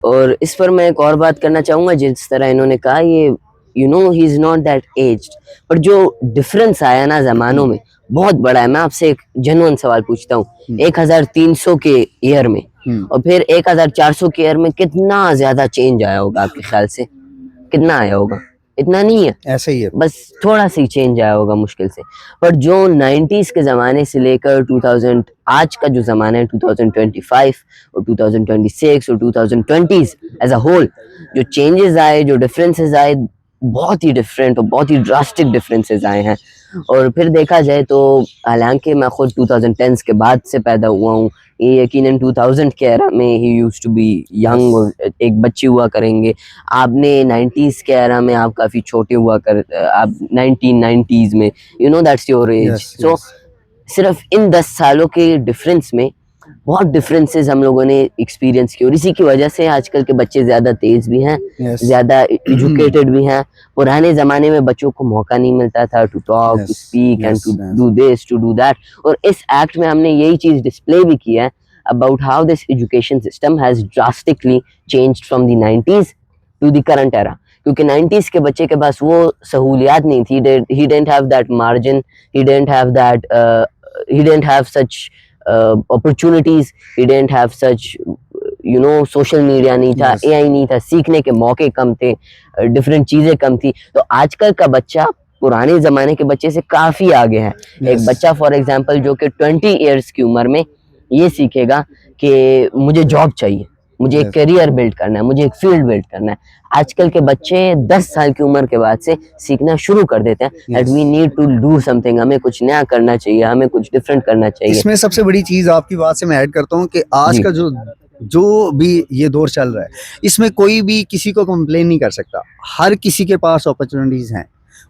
और इस पर मैं एक और बात करना चाहूँगा, जिस तरह इन्होंने कहा ये he is not that aged, पर जो डिफरेंस आया ना ज़मानों में बहुत बड़ा है। मैं आपसे एक जेन्युइन सवाल पूछता हूँ, 1300 के ईयर में और फिर 1400 के ईयर में कितना ज़्यादा चेंज आया होगा आपके ख्याल से? कितना आया होगा? इतना नहीं है, ऐसे ही है। बस थोड़ा सी चेंज आया होगा मुश्किल से। पर जो 90s के ज़माने से लेकर 2000 आज का जो ज़माना है 2025 और 2026 और 2020s एज़ अ होल, जो चेंजेस आए, जो डिफरेंसेस आए, बहुत ही डिफरेंट और बहुत ही ड्रास्टिक डिफरेंसेस आए हैं। और फिर देखा जाए तो हालांकि मैं खुद 2010s के बाद से पैदा हुआ हूँ, ये यकीनन 2000 के एरा में ही यूज्ड टू बी यंग और एक बच्चे हुआ करेंगे। आपने 90s के एरा में आप काफ़ी छोटे हुआ कर आप 1990s में, दैट्स योर एज। सो सिर्फ इन 10 सालों के डिफरेंस में बहुत डिफरेंसेस हम लोगों ने एक्सपीरियंस किए और इसी की वजह से आजकल के बच्चे ज़्यादा तेज़ भी हैं, ज़्यादा एजुकेटेड भी हैं। पुराने ज़माने में बच्चों को मौका नहीं मिलता था to talk, to speak and to do this, to do that. और इस एक्ट में हमने यही चीज़ डिस्प्ले भी किया है about how this education system has drastically changed from the 90s to the current era. क्योंकि 90s के बच्चे के पास वो सहूलियात नहीं थी, he didn't have that margin, he didn't have that he didn't have such opportunities, he didn't have such social media नहीं था, AI नहीं था, सीखने के मौके कम थे, डिफरेंट चीजें कम थी। तो आजकल का बच्चा पुराने जमाने के बच्चे से काफी आगे है। एक बच्चा फॉर एग्जांपल जो कि 20 इयर्स की उम्र में ये सीखेगा कि मुझे जॉब चाहिए, मुझे एक करियर बिल्ड करना है, मुझे एक फील्ड बिल्ड करना है। आजकल के बच्चे 10 साल की उम्र के बाद से सीखना शुरू कर देते हैं that we need to do something, हमें कुछ नया करना चाहिए, हमें कुछ डिफरेंट करना चाहिए। इसमें सबसे बड़ी चीज आपकी बात से मैं ऐड करता हूँ कि आज का जो भी ये दौर चल रहा है, इसमें कोई भी किसी को कंप्लेन नहीं कर सकता। हर किसी के पास अपॉर्चुनिटीज हैं,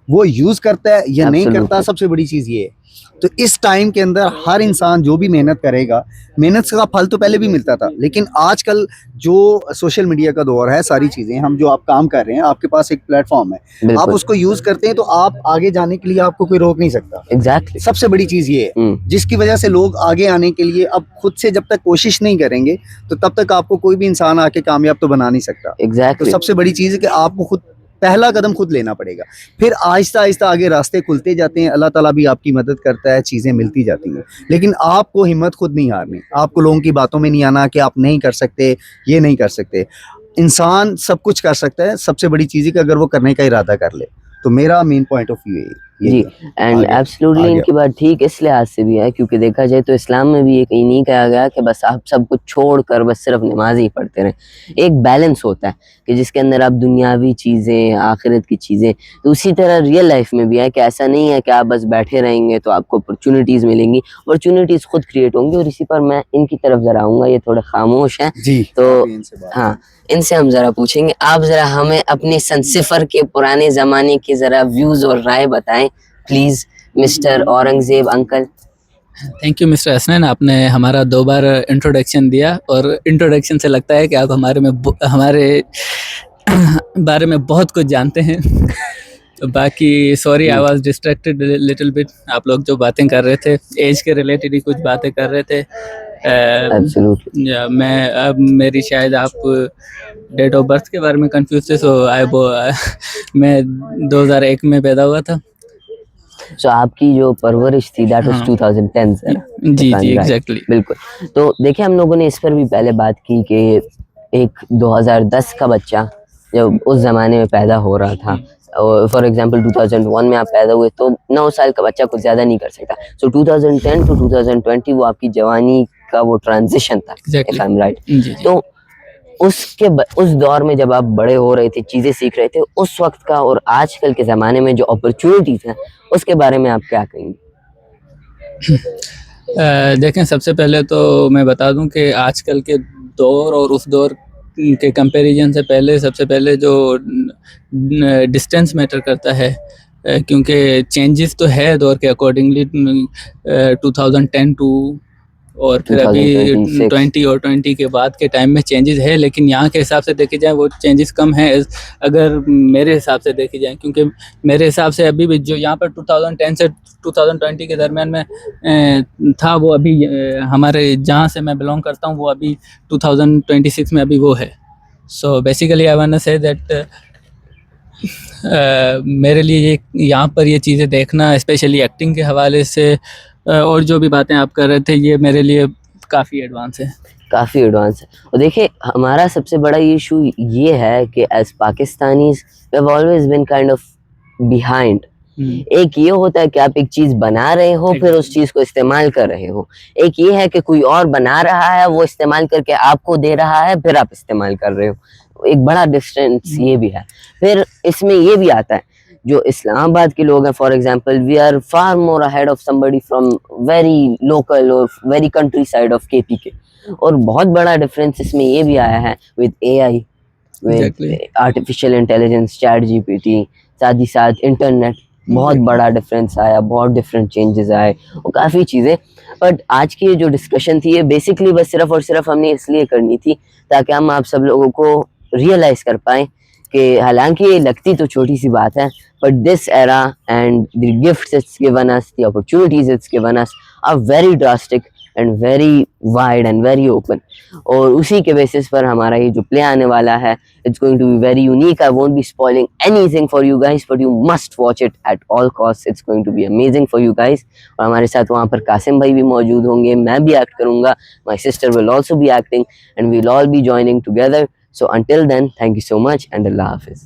वो यूज करता है या नहीं करता, सबसे बड़ी चीज ये है। तो इस टाइम के अंदर हर इंसान जो भी मेहनत करेगा, मेहनत का फल तो पहले भी मिलता था, लेकिन आजकल जो सोशल मीडिया का दौर है, सारी चीजें हम जो आप काम कर रहे हैं, आपके पास एक प्लेटफॉर्म है, आप उसको यूज करते हैं तो आप आगे जाने के लिए आपको कोई रोक नहीं सकता। एग्जैक्टली सबसे बड़ी चीज ये है, जिसकी वजह से लोग आगे आने के लिए अब खुद से जब तक कोशिश नहीं करेंगे तो तब तक आपको कोई भी इंसान आके कामयाब तो बना नहीं सकता। एग्जैक्टली तो सबसे बड़ी चीज है कि आपको खुद पहला कदम खुद लेना पड़ेगा, फिर आहिस्ता आहिस्ता आगे रास्ते खुलते जाते हैं। अल्लाह ताला भी आपकी मदद करता है, चीज़ें मिलती जाती हैं, लेकिन आपको हिम्मत खुद नहीं हारनी। आपको लोगों की बातों में नहीं आना कि आप नहीं कर सकते, ये नहीं कर सकते। इंसान सब कुछ कर सकता है, सबसे बड़ी चीज़ है कि अगर वो करने का इरादा कर ले। तो मेरा मेन पॉइंट ऑफ व्यू जी, एंड एब्सोल्युटली इनकी बात ठीक इस लिहाज से भी है क्योंकि देखा जाए तो इस्लाम में भी कहीं नहीं कहा गया कि बस आप सब कुछ छोड़कर बस सिर्फ नमाज ही पढ़ते रहें। एक बैलेंस होता है कि जिसके अंदर आप दुनियावी चीज़ें, आखिरत की चीज़ें, तो उसी तरह रियल लाइफ में भी है कि ऐसा नहीं है कि आप बस बैठे रहेंगे तो आपको अपॉर्चुनिटीज़ मिलेंगी, अपॉर्चुनिटीज़ खुद क्रिएट होंगी। और इसी पर मैं इनकी तरफ ज़रा आऊँगा, ये थोड़े खामोश हैं तो हाँ, इनसे हम ज़रा पूछेंगे। आप ज़रा हमें अपने सन-सिफर के पुराने ज़माने के ज़रा व्यूज़ और राय बताएं please, mister Aurangzeb uncle. Thank you mister Hasnain, आपने हमारा 2 बार इंट्रोडक्शन दिया और इंट्रोडक्शन से लगता है कि आप हमारे बारे में बहुत कुछ जानते हैं। तो बाकी sorry I was distracted little bit. आप लोग जो बातें कर रहे थे एज के रिलेटेड ही कुछ बातें कर रहे थे। मैं अब मेरी शायद आप डेट ऑफ बर्थ के बारे में कंफ्यूज थे, सो मैं 2001 में पैदा हुआ था। So, आपकी जो परवरिश थी दैट वाज 2010 से। जी एग्जैक्टली बिल्कुल। तो देखिए हम लोगों ने इस पर भी पहले बात की कि एक 2010 का बच्चा जब उस ज़माने में पैदा हो रहा था, फॉर एग्जांपल 2001 में आप पैदा हुए तो 9 साल का बच्चा कुछ ज़्यादा नहीं कर सकता। सो 2010 टू 2020 वो आपकी जवानी का वो ट्रांजिशन था, इफ आई एम राइट। तो उस दौर में जब आप बड़े हो रहे थे, चीज़ें सीख रहे थे, उस वक्त का और आजकल के ज़माने में जो अपॉर्चुनिटीज़ हैं उसके बारे में आप क्या कहेंगे? देखें, सबसे पहले तो मैं बता दूं कि आजकल के दौर और उस दौर के कंपैरिजन से पहले सबसे पहले जो डिस्टेंस मैटर करता है, क्योंकि चेंजेस तो है दौर के अकॉर्डिंगली 2010 टू और फिर अभी 20 और 20 के बाद के टाइम में चेंजेस है, लेकिन यहाँ के हिसाब से देखे जाए वो चेंजेस कम है अगर मेरे हिसाब से देखी जाए, क्योंकि मेरे हिसाब से अभी भी जो यहाँ पर 2010 से 2020 के दरमियान में था वो अभी हमारे जहाँ से मैं बिलोंग करता हूँ वो अभी 2026 में अभी वो है। So basically I want to say that मेरे लिए ये यहाँ पर ये चीज़ें देखना स्पेशली एक्टिंग के हवाले से और जो भी बातें आप कर रहे थे ये मेरे लिए काफ़ी एडवांस है। काफ़ी एडवांस है। और देखिए हमारा सबसे बड़ा इशू ये है कि as Pakistanis we have always been kind of behind. एक ये होता है कि आप एक चीज बना रहे हो फिर उस चीज को इस्तेमाल कर रहे हो, एक ये है कि कोई और बना रहा है वो इस्तेमाल करके आपको दे रहा है फिर आप इस्तेमाल कर रहे हो, एक बड़ा डिफरेंस ये भी है। फिर इसमें ये भी आता है जो इस्लामाबाद के लोग हैं, for example we are far more ahead of somebody from very local और very countryside of KP के। और बहुत बड़ा डिफरेंस इसमें ये भी आया है with AI, with artificial intelligence, chat GPT, साथ ही साथ इंटरनेट, बहुत बड़ा डिफरेंस आया, बहुत डिफरेंट चेंजेस आए और काफ़ी चीज़ें। बट आज की जो डिस्कशन थी ये बेसिकली बस सिर्फ और सिर्फ हमने इसलिए करनी थी ताकि हम आप सब लोगों को रियलाइज़ कर पाएँ कि हालांकि ये लगती तो छोटी सी बात है but this era and the gifts it's given us, the opportunities it's given us are very drastic and very wide and very open. और उसी के बेसिस पर हमारा ये जो प्ले आने वाला है it's going to be very unique. I won't be spoiling anything for you guys but you must watch it at all cost, it's going to be amazing for you guys. और हमारे साथ वहाँ पर कासिम भाई भी मौजूद होंगे, मैं भी एक्ट करूँगा, my sister will also be acting and we'll all be joining together. So until then, thank you so much and Allah Hafiz.